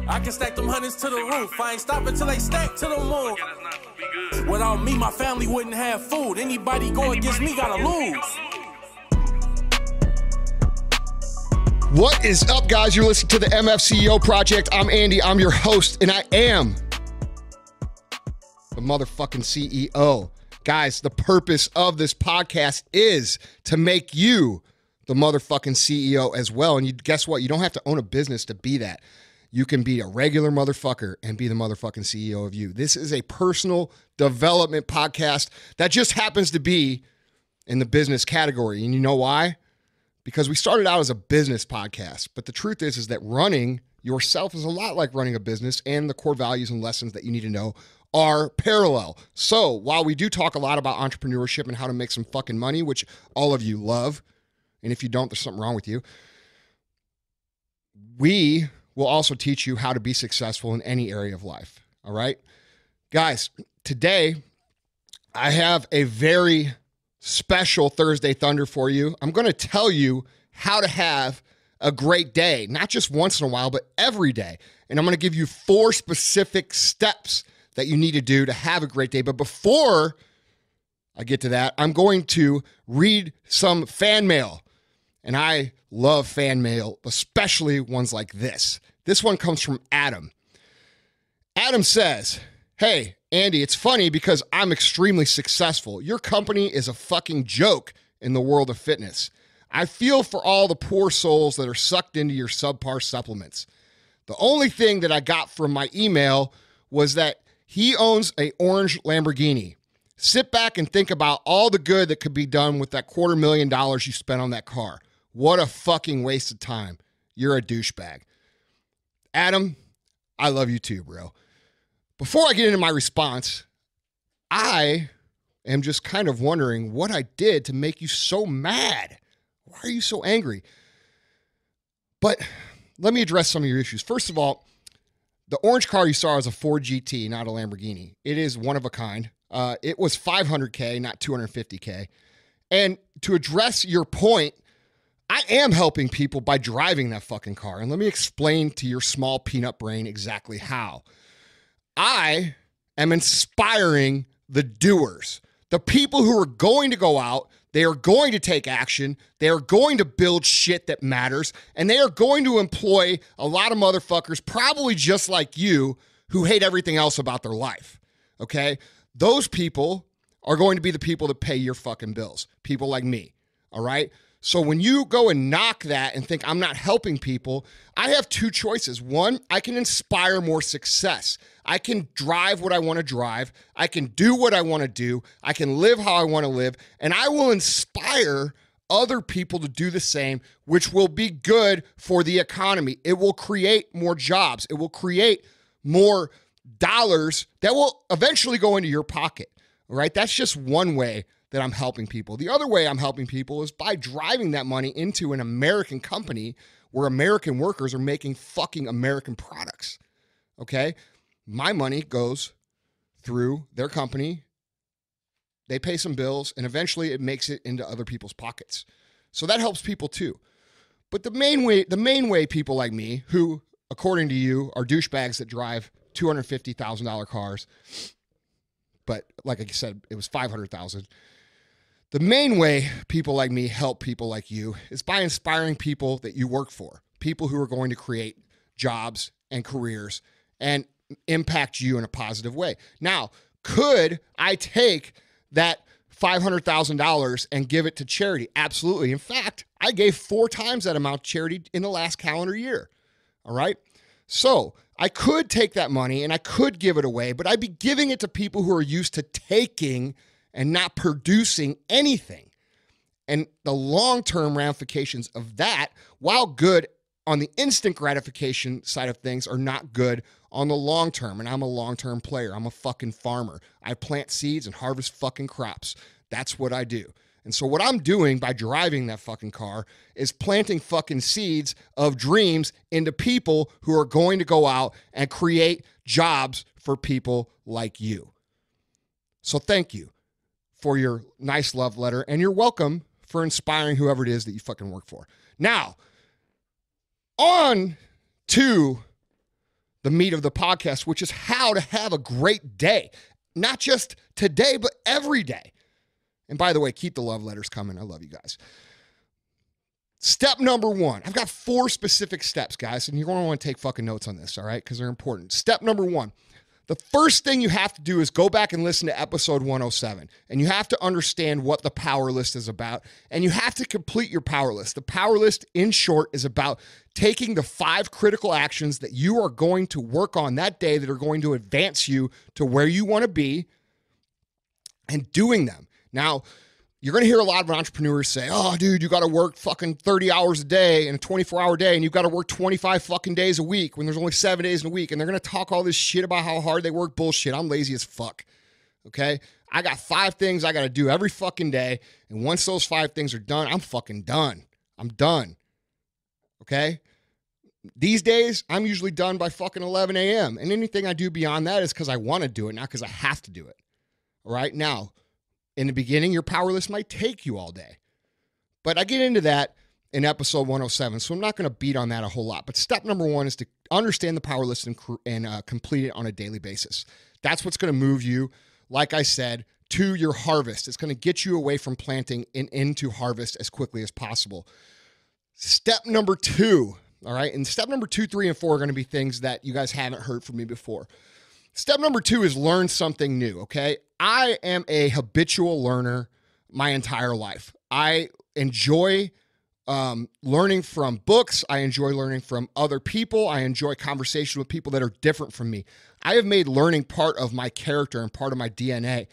I can stack them hundreds to the roof. I ain't stopping till they stack to the moon. Without me, my family wouldn't have food. Anybody go against me gotta lose. What is up, guys? You're listening to the MFCEO Project. I'm Andy. I'm your host, and I am the motherfucking CEO. Guys, the purpose of this podcast is to make you the motherfucking CEO as well. And guess what? You don't have to own a business to be that. You can be a regular motherfucker and be the motherfucking CEO of you. This is a personal development podcast that just happens to be in the business category. And you know why? Because we started out as a business podcast. But the truth is that running yourself is a lot like running a business, and the core values and lessons that you need to know are parallel. So while we do talk a lot about entrepreneurship and how to make some fucking money, which all of you love, and if you don't, there's something wrong with you, we will also teach you how to be successful in any area of life. All right? Guys, today I have a very special Thursday Thunder for you. I'm going to tell you how to have a great day, not just once in a while, but every day. And I'm going to give you 4 specific steps that you need to do to have a great day. But before I get to that, I'm going to read some fan mail. And I love fan mail, especially ones like this. This one comes from Adam. Adam says, "Hey, Andy, it's funny because I'm extremely successful. Your company is a fucking joke in the world of fitness. I feel for all the poor souls that are sucked into your subpar supplements. The only thing that I got from my email was that he owns an orange Lamborghini. Sit back and think about all the good that could be done with that $250,000 you spent on that car. What a fucking waste of time. You're a douchebag." Adam, I love you too, bro. Before I get into my response, I am just kind of wondering what I did to make you so mad. Why are you so angry? But let me address some of your issues. First of all, the orange car you saw is a Ford GT, not a Lamborghini. It is one of a kind. It was $500K, not $250K. And to address your point, I am helping people by driving that fucking car. And let me explain to your small peanut brain exactly how. I am inspiring the doers, the people who are going to go out, they are going to take action, they are going to build shit that matters, and they are going to employ a lot of motherfuckers, probably just like you, who hate everything else about their life, okay? Those people are going to be the people that pay your fucking bills, people like me, all right? So when you go and knock that and think I'm not helping people, I have 2 choices. One, I can inspire more success. I can drive what I want to drive. I can do what I want to do. I can live how I want to live. And I will inspire other people to do the same, which will be good for the economy. It will create more jobs. It will create more dollars that will eventually go into your pocket. All right? That's just one way that I'm helping people. The other way I'm helping people is by driving that money into an American company where American workers are making fucking American products, okay? My money goes through their company, they pay some bills, and eventually it makes it into other people's pockets. So that helps people too. But the main way people like me, who, according to you, are douchebags that drive $250,000 cars, but like I said, it was $500,000. The main way people like me help people like you is by inspiring people that you work for, people who are going to create jobs and careers and impact you in a positive way. Now, could I take that $500,000 and give it to charity? Absolutely. In fact, I gave 4 times that amount to charity in the last calendar year. All right. So I could take that money and I could give it away, but I'd be giving it to people who are used to taking and not producing anything. And the long-term ramifications of that, while good on the instant gratification side of things, are not good on the long term. And I'm a long-term player. I'm a fucking farmer. I plant seeds and harvest fucking crops. That's what I do. And so what I'm doing by driving that fucking car is planting fucking seeds of dreams into people who are going to go out and create jobs for people like you. So thank you for your nice love letter, and you're welcome for inspiring whoever it is that you fucking work for. Now, on to the meat of the podcast, which is how to have a great day. Not just today, but every day. And by the way, keep the love letters coming. I love you guys. Step number 1. I've got 4 specific steps, guys, and you're going to want to take fucking notes on this, all right? Because they're important. Step number 1. The first thing you have to do is go back and listen to episode 107. And you have to understand what the power list is about. And you have to complete your power list. The power list, in short, is about taking the 5 critical actions that you are going to work on that day that are going to advance you to where you want to be and doing them. Now, you're going to hear a lot of entrepreneurs say, oh, dude, you got to work fucking 30 hours a day in a 24-hour day, and you've got to work 25 fucking days a week when there's only 7 days in a week. And they're going to talk all this shit about how hard they work. Bullshit. I'm lazy as fuck. Okay? I got 5 things I got to do every fucking day. And once those 5 things are done, I'm fucking done. I'm done. Okay? These days, I'm usually done by fucking 11 a.m. And anything I do beyond that is because I want to do it, not because I have to do it. All right? Now, in the beginning, your power list might take you all day. But I get into that in episode 107, so I'm not going to beat on that a whole lot. But step number 1 is to understand the power list and complete it on a daily basis. That's what's going to move you, like I said, to your harvest. It's going to get you away from planting and into harvest as quickly as possible. Step number 2, all right? And step number 2, 3, and 4 are going to be things that you guys haven't heard from me before. Step number 2 is learn something new, okay? I am a habitual learner my entire life. I enjoy learning from books. I enjoy learning from other people. I enjoy conversation with people that are different from me. I have made learning part of my character and part of my DNA.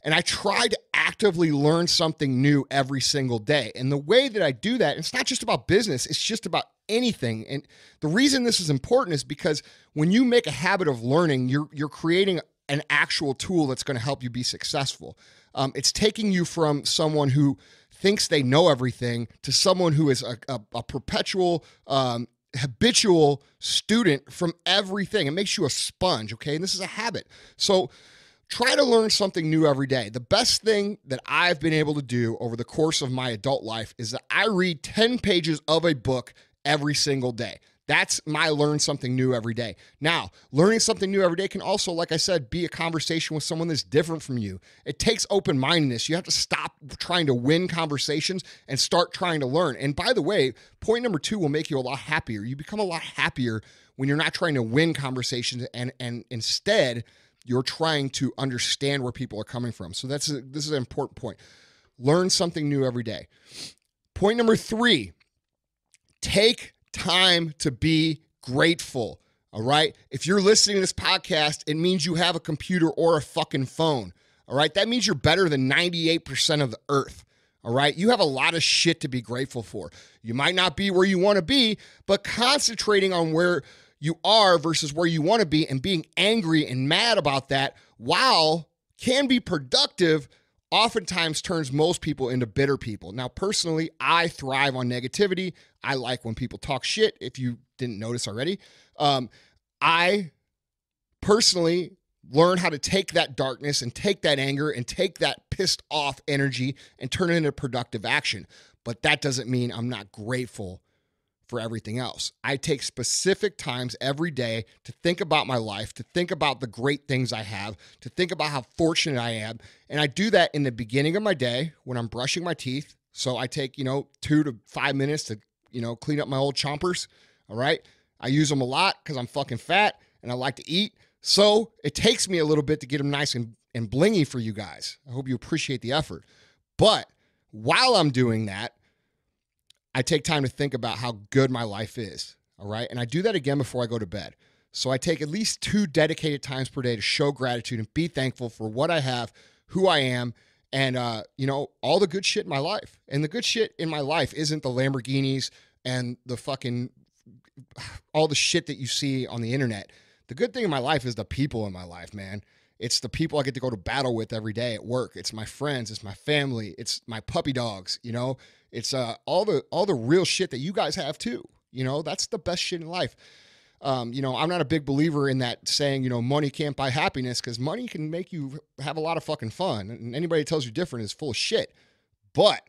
And I try to actively learn something new every single day. And the way that I do that, it's not just about business, it's just about anything. And the reason this is important is because when you make a habit of learning, you're creating an actual tool that's going to help you be successful. It's taking you from someone who thinks they know everything to someone who is a perpetual, habitual student from everything. It makes you a sponge, okay? And this is a habit. So try to learn something new every day. The best thing that I've been able to do over the course of my adult life is that I read 10 pages of a book every single day. That's my learn something new every day. Now, learning something new every day can also, like I said, be a conversation with someone that's different from you. It takes open-mindedness. You have to stop trying to win conversations and start trying to learn. And by the way, point number 2 will make you a lot happier. You become a lot happier when you're not trying to win conversations and instead you're trying to understand where people are coming from. So this is an important point. Learn something new every day. Point number 3, take time to be grateful. All right. If you're listening to this podcast, it means you have a computer or a fucking phone. All right. That means you're better than 98% of the earth. All right. You have a lot of shit to be grateful for. You might not be where you want to be, but concentrating on where you are versus where you want to be and being angry and mad about that, while can be productive, oftentimes turns most people into bitter people. Now, personally, I thrive on negativity. I like when people talk shit, if you didn't notice already. I personally learn how to take that darkness and take that anger and take that pissed off energy and turn it into productive action. But that doesn't mean I'm not grateful for everything else. I take specific times every day to think about my life, to think about the great things I have, to think about how fortunate I am. And I do that in the beginning of my day when I'm brushing my teeth. So I take, 2 to 5 minutes to, clean up my old chompers. All right. I use them a lot because I'm fucking fat and I like to eat. So it takes me a little bit to get them nice and blingy for you guys. I hope you appreciate the effort. But while I'm doing that, I take time to think about how good my life is, all right? And I do that again before I go to bed. So I take at least 2 dedicated times per day to show gratitude and be thankful for what I have, who I am, and, all the good shit in my life. And the good shit in my life isn't the Lamborghinis and the fucking, all the shit that you see on the internet. The good thing in my life is the people in my life, man. It's the people I get to go to battle with every day at work. It's my friends. It's my family. It's my puppy dogs, It's all the real shit that you guys have too. That's the best shit in life. I'm not a big believer in that saying, money can't buy happiness, because money can make you have a lot of fucking fun. And anybody that tells you different is full of shit. But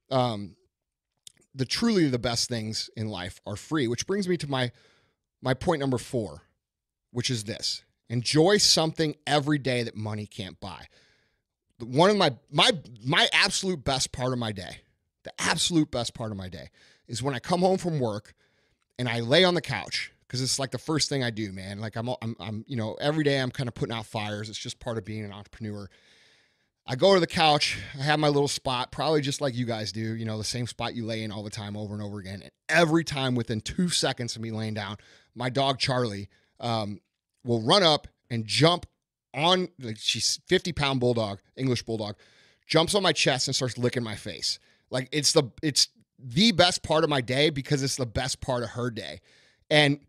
the best things in life are free, which brings me to my point number 4. which is this: enjoy something every day that money can't buy. One of my absolute best part of my day, the absolute best part of my day, is when I come home from work and I lay on the couch, because it's like the first thing I do, man. Like I'm every day I'm kind of putting out fires. It's just part of being an entrepreneur. I go to the couch, I have my little spot, probably just like you guys do, the same spot you lay in all the time over and over again. And every time within 2 seconds of me laying down, my dog Charlie will run up and jump on, like, she's 50-pound bulldog, English bulldog, jumps on my chest and starts licking my face. Like it's the best part of my day because it's the best part of her day. And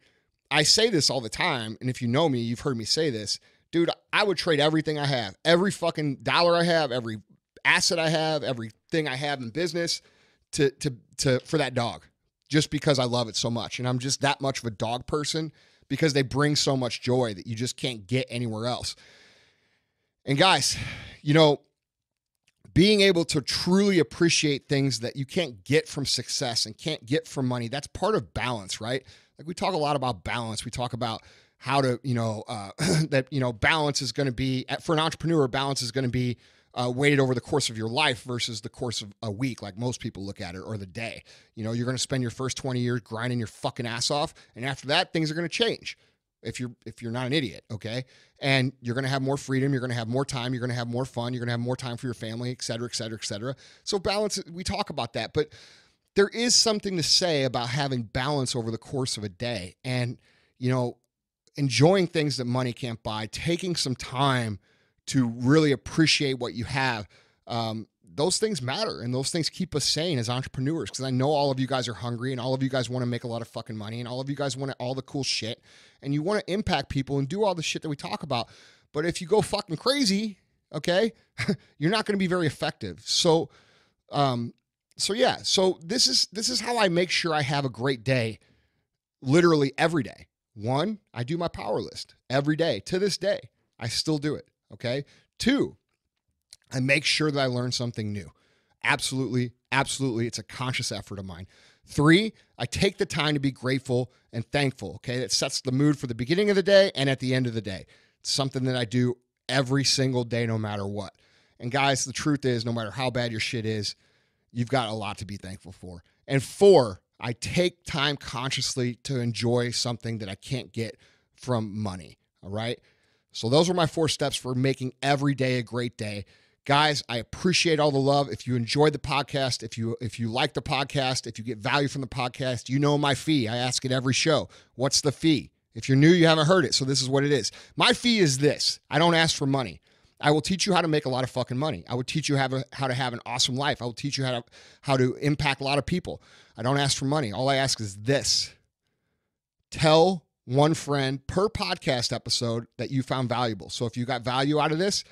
I say this all the time, and if you know me, you've heard me say this. Dude, I would trade everything I have, every fucking dollar I have, every asset I have, everything I have in business for that dog, just because I love it so much. And I'm just that much of a dog person because they bring so much joy that you just can't get anywhere else. And guys, being able to truly appreciate things that you can't get from success and can't get from money, that's part of balance, right? Like we talk a lot about balance. We talk about how to, balance is going to be, for an entrepreneur, balance is going to be weighted over the course of your life versus the course of a week, like most people look at it, or the day. You're going to spend your first 20 years grinding your fucking ass off. And after that, things are going to change if you're not an idiot, okay? And you're going to have more freedom. You're going to have more time. You're going to have more fun. You're going to have more time for your family, et cetera, et cetera, et cetera. So balance, we talk about that. But there is something to say about having balance over the course of a day. And, enjoying things that money can't buy, taking some time to really appreciate what you have. Those things matter, and those things keep us sane as entrepreneurs, because I know all of you guys are hungry and all of you guys want to make a lot of fucking money and all of you guys want all the cool shit and you want to impact people and do all the shit that we talk about. But if you go fucking crazy, okay, you're not going to be very effective. So this is how I make sure I have a great day literally every day. One, I do my power list every day. To this day, I still do it, okay? Two, I make sure that I learn something new. Absolutely, it's a conscious effort of mine. Three, I take the time to be grateful and thankful, okay? That sets the mood for the beginning of the day and at the end of the day. It's something that I do every single day, no matter what. And guys, the truth is, no matter how bad your shit is, you've got a lot to be thankful for. And four, I take time consciously to enjoy something that I can't get from money, all right? So those are my 4 steps for making every day a great day. Guys, I appreciate all the love. If you enjoyed the podcast, if you like the podcast, if you get value from the podcast, you know my fee. I ask it every show. What's the fee? If you're new, you haven't heard it, so this is what it is. My fee is this. I don't ask for money. I will teach you how to make a lot of fucking money. I will teach you how to have an awesome life. I will teach you how to impact a lot of people. I don't ask for money. All I ask is this. Tell one friend per podcast episode that you found valuable. So if you got value out of this,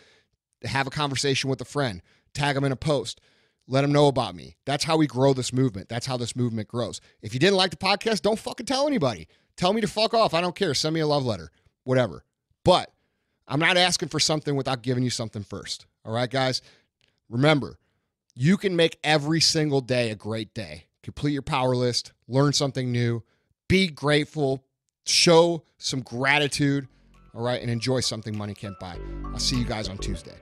have a conversation with a friend. Tag them in a post. Let them know about me. That's how we grow this movement. That's how this movement grows. If you didn't like the podcast, don't fucking tell anybody. Tell me to fuck off. I don't care. Send me a love letter. Whatever. But I'm not asking for something without giving you something first. All right, guys? Remember, you can make every single day a great day. Complete your power list, learn something new, be grateful, show some gratitude, all right, and enjoy something money can't buy. I'll see you guys on Tuesday.